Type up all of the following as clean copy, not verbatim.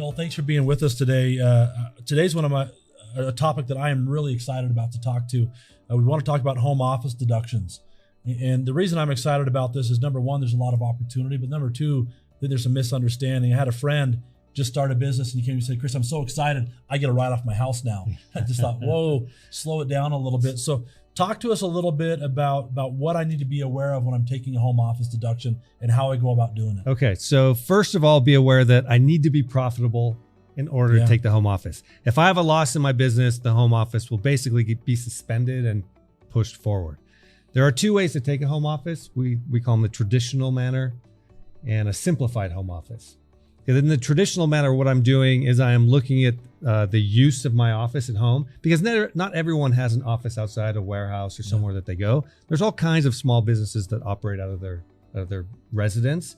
Joel, thanks for being with us today. Today's a topic that I am really excited about to talk to. We want to talk about home office deductions. And the reason I'm excited about this is, number one, there's a lot of opportunity, but number two, I think there's some misunderstanding. I had a friend just start a business and he came and said, Chris, I'm so excited. I get a write off my house now. I just thought, whoa, slow it down a little bit. So talk to us a little bit about what I need to be aware of when I'm taking a home office deduction and how I go about doing it. Okay. So first of all, be aware that I need to be profitable in order to take the home office. If I have a loss in my business, the home office will basically be suspended and pushed forward. There are two ways to take a home office. We call them the traditional manner and a simplified home office. In the traditional manner, what I'm doing is I am looking at the use of my office at home, because not everyone has an office outside a warehouse or somewhere that they go. There's all kinds of small businesses that operate out of their residence.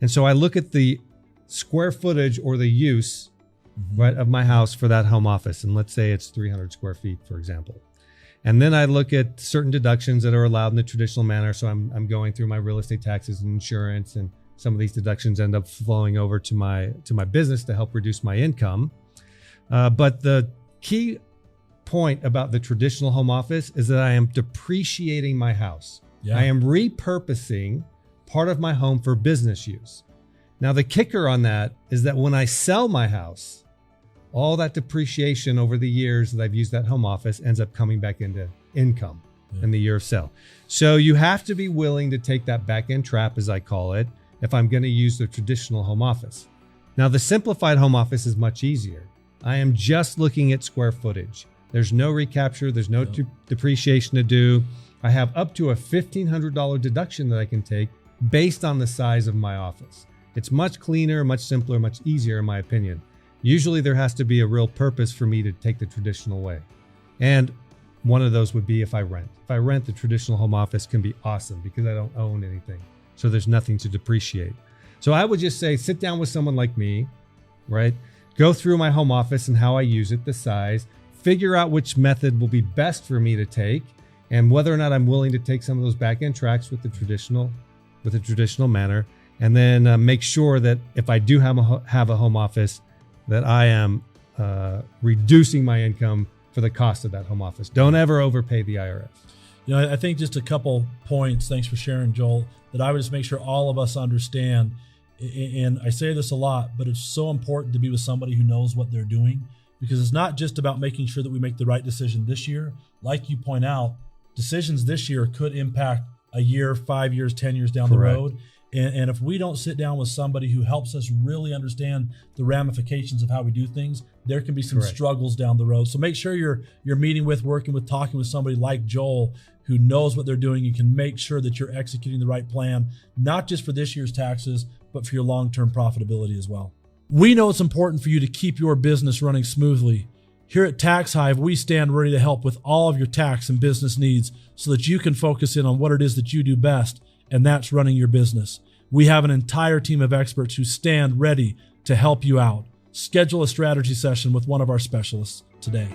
And so I look at the square footage or the use right of my house for that home office. And let's say it's 300 square feet, for example. And then I look at certain deductions that are allowed in the traditional manner. So I'm going through my real estate taxes and insurance, and some of these deductions end up flowing over to my business to help reduce my income. But the key point about the traditional home office is that I am depreciating my house. Yeah. I am repurposing part of my home for business use. Now, the kicker on that is that when I sell my house, all that depreciation over the years that I've used that home office ends up coming back into income in the year of sale. So you have to be willing to take that back end trap, as I call it, if I'm going to use the traditional home office. Now, the simplified home office is much easier. I am just looking at square footage. There's no recapture. There's no depreciation to do. I have up to a $1,500 deduction that I can take based on the size of my office. It's much cleaner, much simpler, much easier, in my opinion. Usually there has to be a real purpose for me to take the traditional way. And one of those would be if I rent. If I rent, the traditional home office can be awesome because I don't own anything. So there's nothing to depreciate. So I would just say, sit down with someone like me, right? Go through my home office and how I use it, the size, figure out which method will be best for me to take, and whether or not I'm willing to take some of those back end tracks with the traditional manner. And then make sure that if I do have a home office, that I am reducing my income for the cost of that home office. Don't ever overpay the IRS. You know, I think just a couple points, thanks for sharing, Joel, that I would just make sure all of us understand. And I say this a lot, but it's so important to be with somebody who knows what they're doing, because it's not just about making sure that we make the right decision this year. Like you point out, decisions this year could impact a year, 5 years, 10 years down the road. And if we don't sit down with somebody who helps us really understand the ramifications of how we do things, there can be some struggles down the road. So make sure you're meeting with, working with, talking with somebody like Joel who knows what they're doing. You can make sure that you're executing the right plan, not just for this year's taxes, but for your long-term profitability as well. We know it's important for you to keep your business running smoothly. Here at Tax Hive, we stand ready to help with all of your tax and business needs so that you can focus in on what it is that you do best, and that's running your business. We have an entire team of experts who stand ready to help you out. Schedule a strategy session with one of our specialists today.